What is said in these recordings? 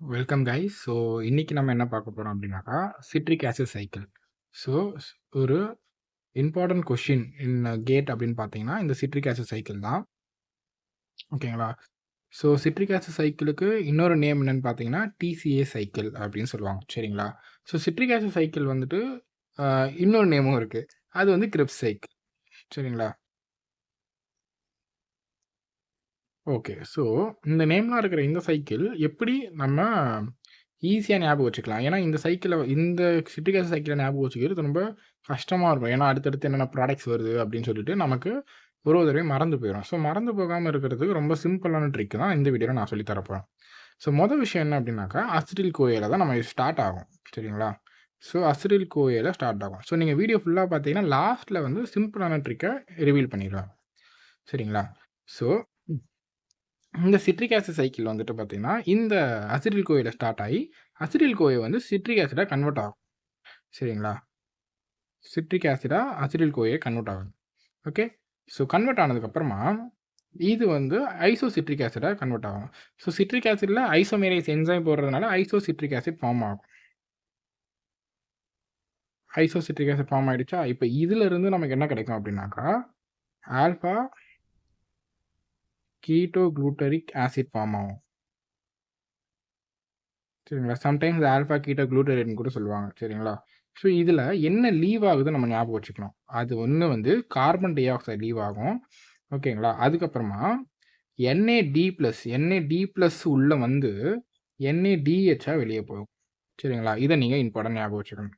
Welcome guys. So இன்னைக்கு நம்ம என்ன பார்க்க போறோம் அப்படின்னாக்கா சிட்ரிக் ஆசிட் சைக்கிள். ஸோ ஒரு இம்பார்ட்டன்ட் கொஷின் இன் கேட் அப்படின்னு பார்த்தீங்கன்னா இந்த சிட்ரிக் ஆசிட் சைக்கிள் தான். ஓகேங்களா? ஸோ சிட்ரிக் ஆசிட் சைக்கிளுக்கு இன்னொரு நேம் என்னன்னு பார்த்தீங்கன்னா டிசிஏ சைக்கிள் அப்படின்னு சொல்லுவாங்க. சரிங்களா? ஸோ சிட்ரிக் ஆசிட் சைக்கிள் வந்துட்டு இன்னொரு நேமும் இருக்கு. அது வந்து கிரிப்ஸ் சைக்கிள். சரிங்களா? ஓகே. ஸோ இந்த நேம்லாம் இருக்கிற இந்த சைக்கிள் எப்படி நம்ம ஈஸியா ஞாபகம் வச்சுக்கலாம். ஏன்னா இந்த சிட்ரிக் ஆசிட் சைக்கிள ஞாபகம் வச்சுக்கிறது ரொம்ப கஷ்டமா இருக்கும். ஏன்னா அடுத்தடுத்து என்னென்ன ப்ராடக்ட்ஸ் வருது அப்படின்னு சொல்லிட்டு நமக்கு ஒரு தடவையும் மறந்து போயிரும். ஸோ மறந்து போகாம இருக்கிறதுக்கு ரொம்ப சிம்பிளான ட்ரிக் தான் இந்த வீடியோல நான் சொல்லி தரப்போறேன். ஸோ மொதல் விஷயம் என்ன அப்படின்னாக்கா, அசிட்டில் கோஏல தான் நம்ம ஸ்டார்ட் ஆகும். சரிங்களா? ஸோ அசிட்டில் கோஏல ஸ்டார்ட் ஆகும். ஸோ நீங்க வீடியோ ஃபுல்லா பார்த்தீங்கன்னா, லாஸ்ட்ல வந்து சிம்பிளான ட்ரிக்க ரிவீல் பண்ணிருவேன். சரிங்களா? ஸோ இந்த சிட்ரிக் ஆசிட் சைக்கிள் வந்துட்டு பார்த்தீங்கன்னா, இந்த அசிட்டில் கோஏல ஸ்டார்ட் ஆயி, அசிட்டில் கோஏ வந்து சிட்ரிக் ஆசிடா கன்வெர்ட் ஆகும். சரிங்களா? சிட்ரிக் ஆசிடா அசிட்டில் கோஏ கன்வெர்ட் ஆகும். ஓகே. ஸோ கன்வெர்ட் ஆனதுக்கப்புறமா, இது வந்து ஐசோசிட்ரிக் ஆசிடா கன்வெர்ட் ஆகும். ஸோ சிட்ரிக் ஆசிட்ல ஐசோமேரேஸ் என்சைம் போடுறதுனால ஐசோசிட்ரிக் ஆசிட் ஃபார்ம் ஆகும். ஐசோசிட்ரிக் ஆசிட் ஃபார்ம் ஆயிடுச்சா? இப்ப இதிலிருந்து நமக்கு என்ன கிடைக்கும் அப்படின்னாக்கா, ஆல்பா கீட்டோ குளூட்டரிக் ஆசிட் ஃபார்ம் ஆகும். சரிங்களா? சம்டைம்ஸ் ஆல்ஃபா கீட்டோ குளூட்டரேட்ன்னு கூட சொல்லுவாங்க. சரிங்களா? ஸோ இதில என்ன லீவ் ஆகுதுன்னு நம்ம ஞாபகம் வச்சுக்கணும். அது ஒண்ணு வந்து கார்பன் டை ஆக்சைடு லீவ் ஆகும். ஓகேங்களா? அதுக்கப்புறமா NAD+ உள்ள வந்து NADHஆ வெளிய போகும். சரிங்களா? இத நீங்க இம்பார்ட்டன்ட் ஞாபகம் வச்சுக்கணும்.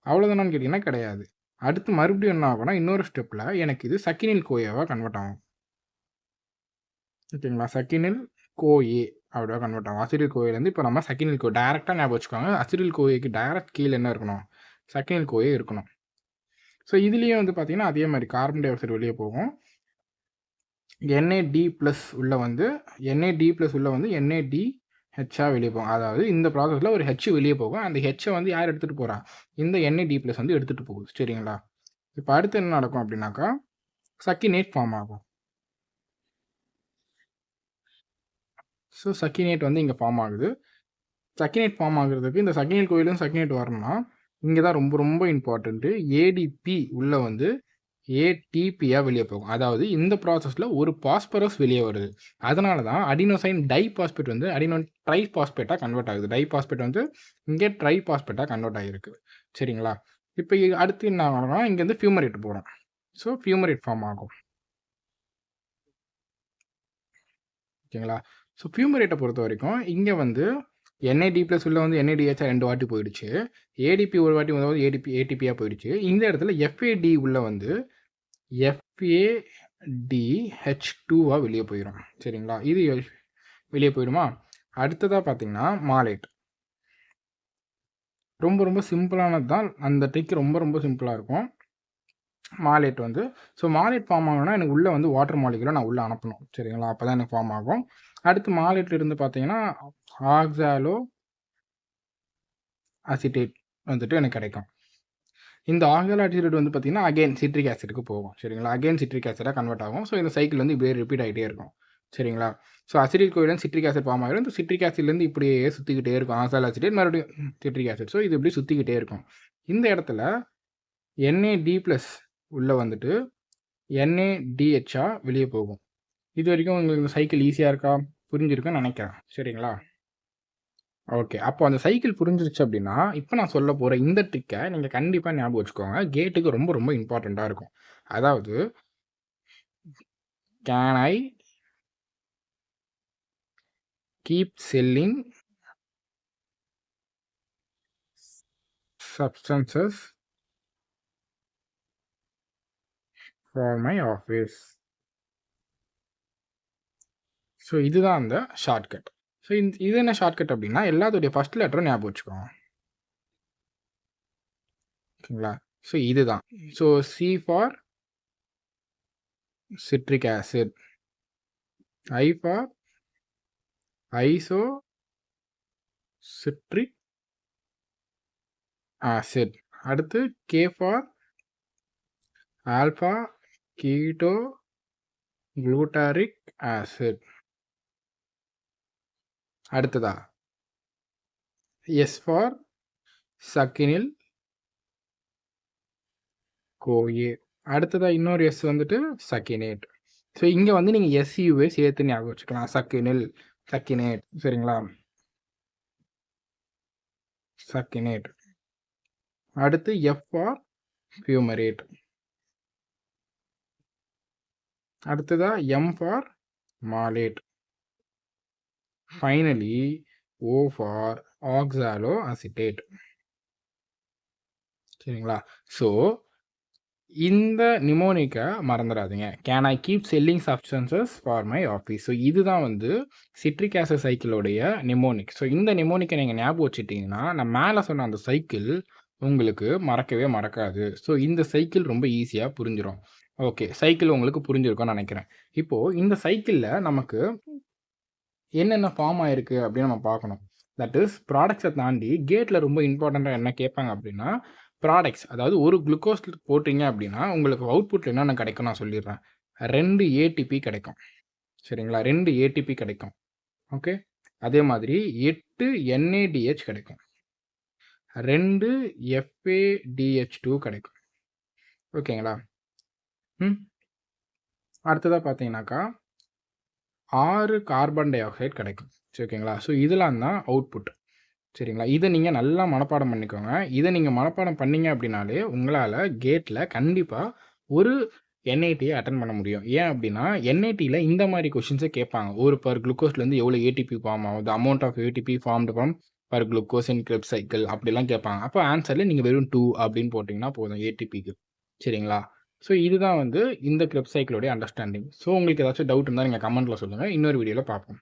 அவ்வளோதானான்னு கேட்டீங்கன்னா கிடையாது. அடுத்து மறுபடியும் என்ன ஆகும்னா, இன்னொரு ஸ்டெப்ல எனக்கு இது சக்கினில் கோஏவா கன்வெர்ட் ஆகும். ஓகேங்களா? சக்கினில் கோஏ அப்படியா கன்வெர்ட் ஆகும். அசிடில் கோஏலேருந்து இப்போ நம்ம சக்கினில் கோ டைரக்ட்டா ஞாபகம் வச்சுக்கோங்க. அசிடில் கோஏக்கு டைரக்ட் கீழ என்ன இருக்கணும்? சக்கினில் கோஏ இருக்கணும். ஸோ இதுலயும் வந்து பார்த்தீங்கன்னா, அதே மாரி கார்பன் டை ஆக்சைடு வெளிய போகும். NAD+ உள்ள வந்து NADHஆ வெளிய போகும். அதாவது இந்த ப்ராசஸ்ல ஒரு H வெளிய போகும். அந்த Hஅ வந்து யார் எடுத்துட்டு போறா? இந்த NAD+ வந்து எடுத்துட்டு போகுது. சரிங்களா? இப்ப அடுத்து என்ன நடக்கும் அப்படின்னாக்கா, சக்கினேட் ஃபார்ம் ஆகும். ஸோ சக்கினேட் வந்து இங்க ஃபார்ம் ஆகுது. சக்கினேட் ஃபார்ம் ஆகுறதுக்கு இந்த சக்கினேட் கோயிலும் சக்கினேட் வரணும்னா, இங்க தான் ரொம்ப ரொம்ப இம்பார்ட்டன்ட்டு. ADP உள்ள வந்து ATPயா வெளிய போகும். அதாவது இந்த ப்ராசஸ்ல ஒரு பாஸ்பரஸ் வெளிய வருது. அதனால தான் அடினோசைன் டைபாஸ்பேட் வந்து அடினோன் ட்ரைபாஸ்பேட்டா கன்வெர்ட் ஆகுது. டைபாஸ்பேட் வந்து இங்க ட்ரைபாஸ்பேட்டா கன்வெர்ட் ஆகிருக்கு. சரிங்களா? இப்ப அடுத்து என்ன ஆகும்னா, இங்கேருந்து ஃபியூமரேட் போறோம். ஸோ ஃபியூமரேட் ஃபார்ம் ஆகும். ஓகேங்களா? ஸோ ஃபியூமரேட்ட பொறுத்தவரைக்கும், இங்க வந்து NAD+ உள்ள வந்து NADH 2 வாட்டி போயிடுச்சு. ADP ஒரு வாட்டி வந்து ATPயா போயிடுச்சு. இந்த இடத்துல FAD உள்ள வந்து FADH2வா வெளிய போயிரும். சரிங்களா? இது வெளிய போயிடுமா? அடுத்ததா பார்த்தீங்கன்னா, மாலேட். ரொம்ப ரொம்ப சிம்பிளானது தான். அந்த ட்ரிக் ரொம்ப ரொம்ப சிம்பிளா இருக்கும். மாலேட் வந்து மாலேட் ஃபார்ம் ஆகணும்னா, எனக்கு உள்ள வந்து வாட்டர் மாலிக்யூல நான் உள்ள அனுப்பணும். சரிங்களா? அப்பதான் எனக்கு ஃபார்ம் ஆகும். அடுத்து மாலேட்ல இருந்து பார்த்தீங்கன்னா, ஆக்சாலோ அசிட்டேட் வந்துட்டு எனக்கு கிடைக்கும். இந்த ஆக்சாலோ அசிட்டேட் வந்து பார்த்தீங்கன்னா, அகைன் சிட்ரிக் ஆசிடுக்கு போகும். சரிங்களா? அகைன் சிட்ரிக் ஆசிடா கன்வெர்ட் ஆகும். இந்த சைக்கிள் வந்து இப்படியே ரிப்பீட் ஆயிட்டே இருக்கும். சரிங்களா? அசிட்டில் கோயிலேருந்து சிட்ரிக் ஆசிட் ஃபார்ம் ஆயிரும். இந்த சிட்ரிக் ஆசிட்லேருந்து இப்படியே சுத்திக்கிட்டே இருக்கும். ஆக்சாலோ அசிட்டேட் மறுபடியும் சிட்ரிக் ஆசிட். இது இப்படி சுத்திக்கிட்டே இருக்கும். இந்த இடத்துல NAD+ உள்ள வந்துட்டு NADHஆ வெளிய போகும். இதுவரைக்கும் உங்களுக்கு இந்த சைக்கிள் ஈஸியா இருக்கா? புரிஞ்சிருக்கும்னு நினைக்கிறேன். சரிங்களா? ஓகே. அப்போ அந்த சைக்கிள் புரிஞ்சிருச்சு அப்படின்னா, இப்ப நான் சொல்லப் போற இந்த ட்ரிக்க நீங்க கண்டிப்பா ஞாபகம் வச்சுக்கோங்க. கேட்க்கு ரொம்ப ரொம்ப இம்பார்ட்டன்ட்டா இருக்கும். அதாவது, can I keep selling substances for my office? இதுதான் அந்த ஷார்ட்கட். இது என்ன ஷார்ட்கட் அப்படின்னா, எல்லாத்துடைய ஃபர்ஸ்ட் லெட்டரும் ஞாபகம் வச்சுக்கோங்க. ஓகேங்களா? இதுதான். C for citric acid. I for isocitric acid. அடுத்து K for alpha ketoglutaric acid. அடுத்ததா எஸ் ஃபார் சக்கினில் கோயே. அடுத்ததா இன்னொரு எஸ் வந்துட்டு சக்கினேட். ஸோ இங்க வந்து நீங்க எஸ்யூவே சேர்த்து ஞாபகம் வச்சுக்கலாம். சக்கினில், சக்கினேட். சரிங்களா? சக்கினேட். அடுத்து எஃப் ஃபார் ஃபியூமரேட். அடுத்ததா M for malate. Finally O for oxaloacetate. சரிங்களா? ஸோ இந்த நிமோனிக்க மறந்துடாதீங்க. Can I keep selling substances for my office. So இதுதான் வந்து சிட்ரிக் ஆசிட் சைக்கிளோடைய நிமோனிக். ஸோ இந்த நிமோனிக்கை நீங்கள் ஞாபகம் வச்சுட்டிங்கன்னா நான் மேலே சொன்ன அந்த சைக்கிள் உங்களுக்கு மறக்கவே மறக்காது. ஸோ இந்த சைக்கிள் ரொம்ப ஈஸியாக புரிஞ்சிடும். ஓகே, சைக்கிள் உங்களுக்கு புரிஞ்சிருக்கும்னு நினைக்கிறேன். இப்போது இந்த சைக்கிளில் நமக்கு என்னென்ன ஃபார்ம் ஆயிருக்கு அப்படின்னு நம்ம பார்க்கணும். தட் இஸ் ப்ராடக்ட்ஸை தாண்டி கேட்டில் ரொம்ப இம்பார்ட்டண்ட்டாக என்ன கேட்பாங்க அப்படின்னா ப்ராடக்ட்ஸ். அதாவது ஒரு குளுக்கோஸ் போட்டிங்க அப்படின்னா உங்களுக்கு அவுட்புட்டில் என்னென்ன கிடைக்கும் நான் சொல்லிடுறேன். 2 ஏடிபி கிடைக்கும். சரிங்களா? 2 ஏடிபி கிடைக்கும். ஓகே, அதே மாதிரி 8 என்ஏடிஹெச் கிடைக்கும். 2 எஃப்ஏடிஹெச்2 கிடைக்கும். ஓகேங்களா? அடுத்ததாக பார்த்தீங்கன்னாக்கா 6 கார்பன் டை ஆக்சைடு கிடைக்கும். சரி, ஓகேங்களா? ஸோ இதெல்லாம் தான் அவுட்புட். சரிங்களா? இதை நீங்கள் நல்லா மனப்பாடம் பண்ணிக்கோங்க. இதை நீங்கள் மனப்பாடம் பண்ணீங்க அப்படின்னாலே உங்களால் கேட்டில் கண்டிப்பாக ஒரு என்ஐடியை அட்டன் பண்ண முடியும். ஏன் அப்படின்னா என்ஐடியில் இந்த மாதிரி கொஷின்ஸை கேட்பாங்க. ஒரு பர் குளுக்கோஸ்லேருந்து எவ்வளோ ஏடிபி ஃபார்ம் ஆகுது, amount of ATP formed from per glucose in Krebs cycle அப்படிலாம் கேட்பாங்க. அப்போ ஆன்சரில் நீங்கள் வெறும் 2 அப்படின்னு போட்டிங்கன்னா போதும் ஏடிபிக்கு. சரிங்களா? ஸோ இதுதான் வந்து இந்த கிரெப்ஸ் சைக்கிளோடைய அண்டர்ஸ்டாண்டிங். ஸோ உங்களுக்கு ஏதாச்சும் டவுட் இருந்தால் நீங்கள் கமெண்ட்டில் சொல்லுங்கள். இன்னொரு வீடியோவில் பார்ப்போம்.